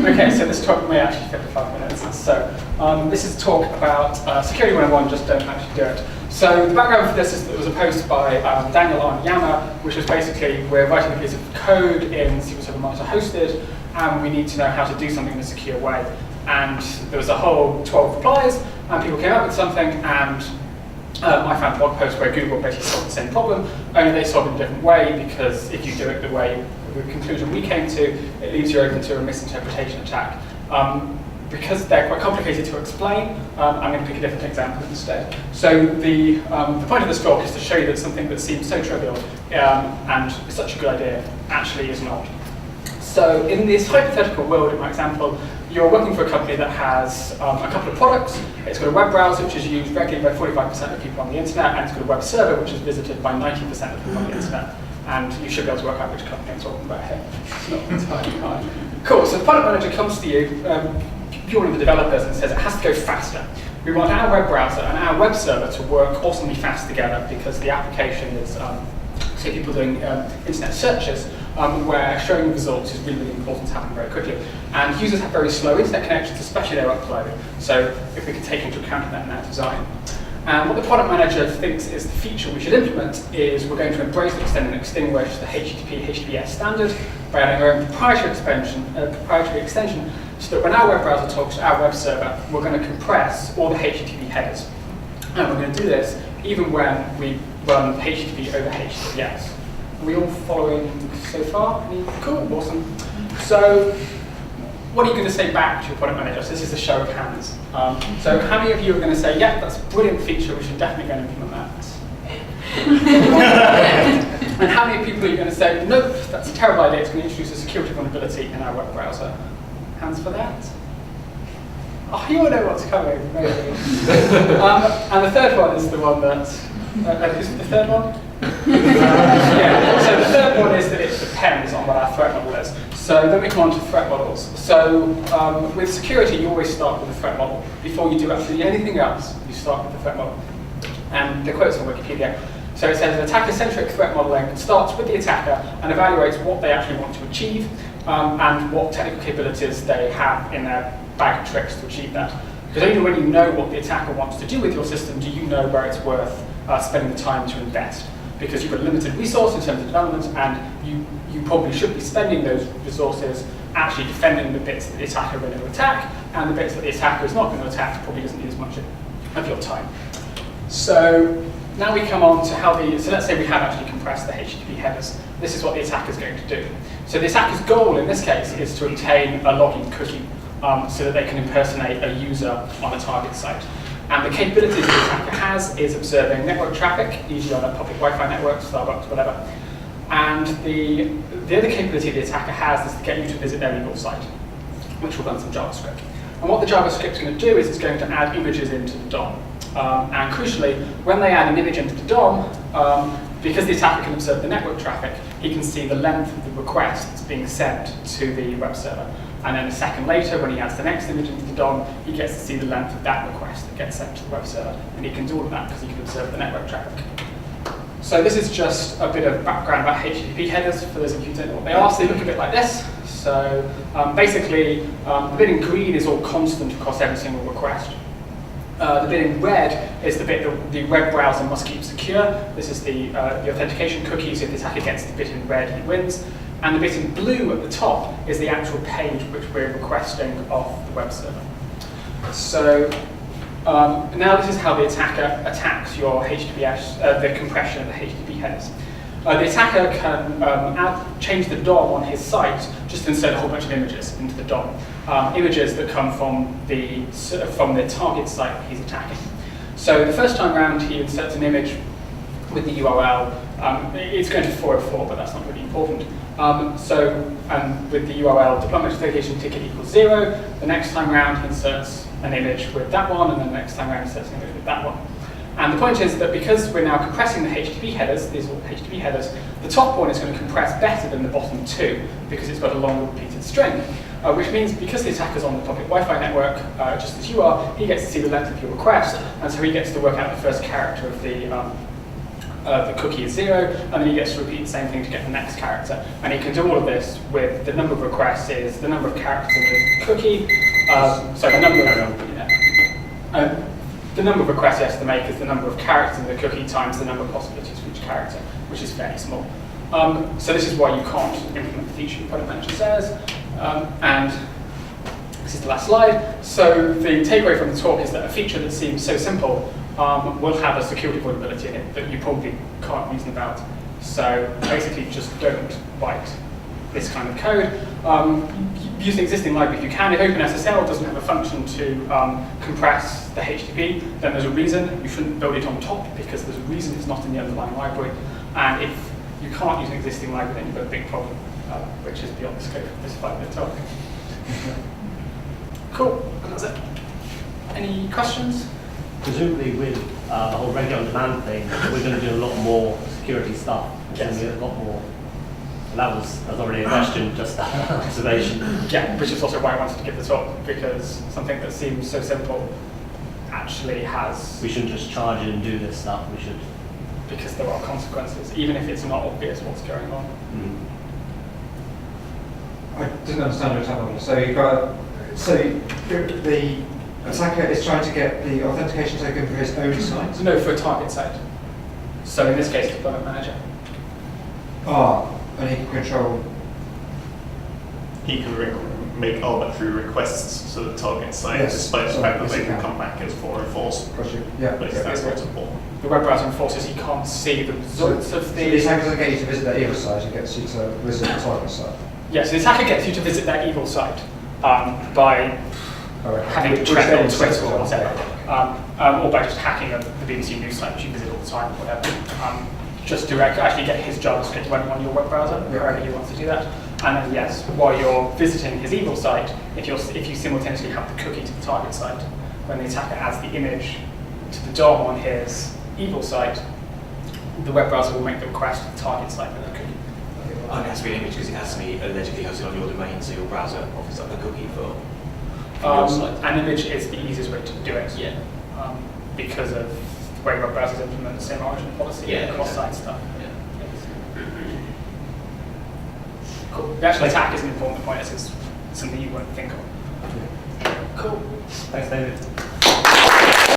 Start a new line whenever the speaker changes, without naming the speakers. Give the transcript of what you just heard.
Okay, so this talk may actually fit for 5 minutes. So this is a talk about Security 101, just don't actually do it. So the background for this is that it was a post by Daniel on Yammer, which was basically, we're writing a piece of code in SQL Server Monitor hosted, and we need to know how to do something in a secure way. And there was a whole 12 replies, and people came up with something, and I found a blog post where Google basically solved the same problem, only they solved it in a different way, because if you do it the way, the conclusion we came to, it leaves you open to a misinterpretation attack. Because they're quite complicated to explain, I'm going to pick a different example instead. So the point of this talk is to show you that something that seems so trivial and is such a good idea actually is not. So in this hypothetical world, in my example, you're working for a company that has a couple of products. It's got a web browser, which is used regularly by 45% of people on the internet, and it's got a web server, which is visited by 90% of people on the internet. And you should be able to work out which company I'm talking about here. It's not entirely hard. Cool, so the product manager comes to you, you're one of the developers, and says it has to go faster. We want our web browser and our web server to work awesomely fast together, because the application is, say people doing internet searches, where showing results is really, really important to happen very quickly. And users have very slow internet connections, especially their upload. So if we could take into account that in our design. And what the product manager thinks is the feature we should implement is we're going to embrace, extend, and extinguish the HTTP HTTPS standard by adding our own proprietary extension, so that when our web browser talks to our web server, we're going to compress all the HTTP headers. And we're going to do this even when we run HTTP over HTTPS. Are we all following so far? Cool, awesome. So what are you going to say back to your product manager? So this is a show of hands. So how many of you are going to say, yeah, that's a brilliant feature, we should definitely go and implement that? And how many people are you going to say, nope, that's a terrible idea, it's going to introduce a security vulnerability in our web browser? Hands for that? Oh, you all know what's coming, maybe. And the third one is the one that, is it the third one? Yeah, so the third one is that it depends on what our threat model is. So then we come on to threat models. So with security, you always start with a threat model. Before you do absolutely anything else, you start with the threat model. And the quote's from Wikipedia. So it says, attacker-centric threat modeling starts with the attacker and evaluates what they actually want to achieve and what technical capabilities they have in their bag of tricks to achieve that. Because only when you know what the attacker wants to do with your system do you know where it's worth spending the time to invest. Because you've got a limited resource in terms of development, and you probably should be spending those resources actually defending the bits that the attacker is going to attack, and the bits that the attacker is not going to attack probably doesn't need as much of your time. So now we come on to how so let's say we have actually compressed the HTTP headers. This is what the attacker is going to do. So the attacker's goal in this case is to obtain a login cookie so that they can impersonate a user on a target site. And the capabilities the attacker has is observing network traffic, e.g. on a public Wi-Fi network, Starbucks, whatever. And the other capability the attacker has is to get you to visit their legal site, which will run some JavaScript. And what the JavaScript is going to do is it's going to add images into the DOM. And crucially, when they add an image into the DOM, because the attacker can observe the network traffic, he can see the length of the request that's being sent to the web server. And then a second later, when he adds the next image into the DOM, he gets to see the length of that request that gets sent to the web server. And he can do all of that because he can observe the network traffic. So this is just a bit of background about HTTP headers for those of you who don't know what they are. So they look a bit like this. So basically, the bit in green is all constant across every single request. The bit in red is the bit that the web browser must keep secure. This is the authentication cookie, so if the attacker gets the bit in red, he wins. And the bit in blue at the top is the actual page which we're requesting off the web server. So now this is how the attacker attacks your HTTPS, the compression of the HTTP headers. The attacker can change the DOM on his site, just insert a whole bunch of images into the DOM. Images that come from the target site that he's attacking. So the first time around, he inserts an image with the URL. It's going to 404, but that's not really important. And with the URL deployment authentication ticket equals 0, the next time around he inserts an image with that one, and then the next time around he inserts an image with that one. And the point is that because we're now compressing the HTTP headers, these are all HTTP headers, the top one is going to compress better than the bottom two because it's got a longer repeated string. Which means because the attacker's on the public Wi-Fi network, just as you are, he gets to see the length of your request, and so he gets to work out the first character of the the cookie is 0, and then he gets to repeat the same thing to get the next character. And he can do all of this with the number of requests is the number of characters in the cookie. So the number of the number of requests he has to make is the number of characters in the cookie times the number of possibilities for each character, which is fairly small. So this is why you can't implement the feature your product manager says. And this is the last slide. So the takeaway from the talk is that a feature that seems so simple will have a security vulnerability in it that you probably can't reason about. So basically just don't write this kind of code. Use an existing library if you can. If OpenSSL doesn't have a function to compress the HTTP, then there's a reason you shouldn't build it on top, because there's a reason it's not in the underlying library. And if you can't use an existing library, then you've got a big problem, which is beyond the scope of this 5-minute talk. Cool, that's it. Any questions?
Presumably with the whole ready on demand thing, we're going to do a lot more security stuff. It's going to be a lot more. And that's already a question, just an observation.
Yeah, which is also why I wanted to give the talk, because something that seems so simple actually has...
We shouldn't just charge it and do this stuff, we should...
Because there are consequences, even if it's not obvious what's going on.
I didn't understand your technology. So the attacker is trying to get the authentication token for his own site?
No, for a target site. So in this case, the product manager.
And he can control.
He can make arbitrary requests to the target site, despite the fact that they can come back as 4 or false.
Yeah.
But that's not important.
The web browser enforces he can't see the results of the...
So the attacker doesn't get you to visit their evil site, he gets you to visit the target site.
Yes, the attacker gets you to visit their evil site by having a trend on Twitter or whatever, or by just hacking the BBC News site, which you visit all the time, or whatever. Just to actually get his JavaScript running on your web browser, wherever you want to do that. And then yes, while you're visiting his evil site, if you simultaneously have the cookie to the target site, when the attacker adds the image to the DOM on his evil site, the web browser will make the request to the target site with the cookie.
It has to be an image because it has to be allegedly hosted on your domain, so your browser offers up a cookie for your site.
An image is the easiest way to do it.
Yeah.
Because of the way web browsers implement the same origin policy and cross-site stuff.
Yeah.
Cool. The actual attack is an important point, as it's something you won't think of. Cool.
Thanks, David.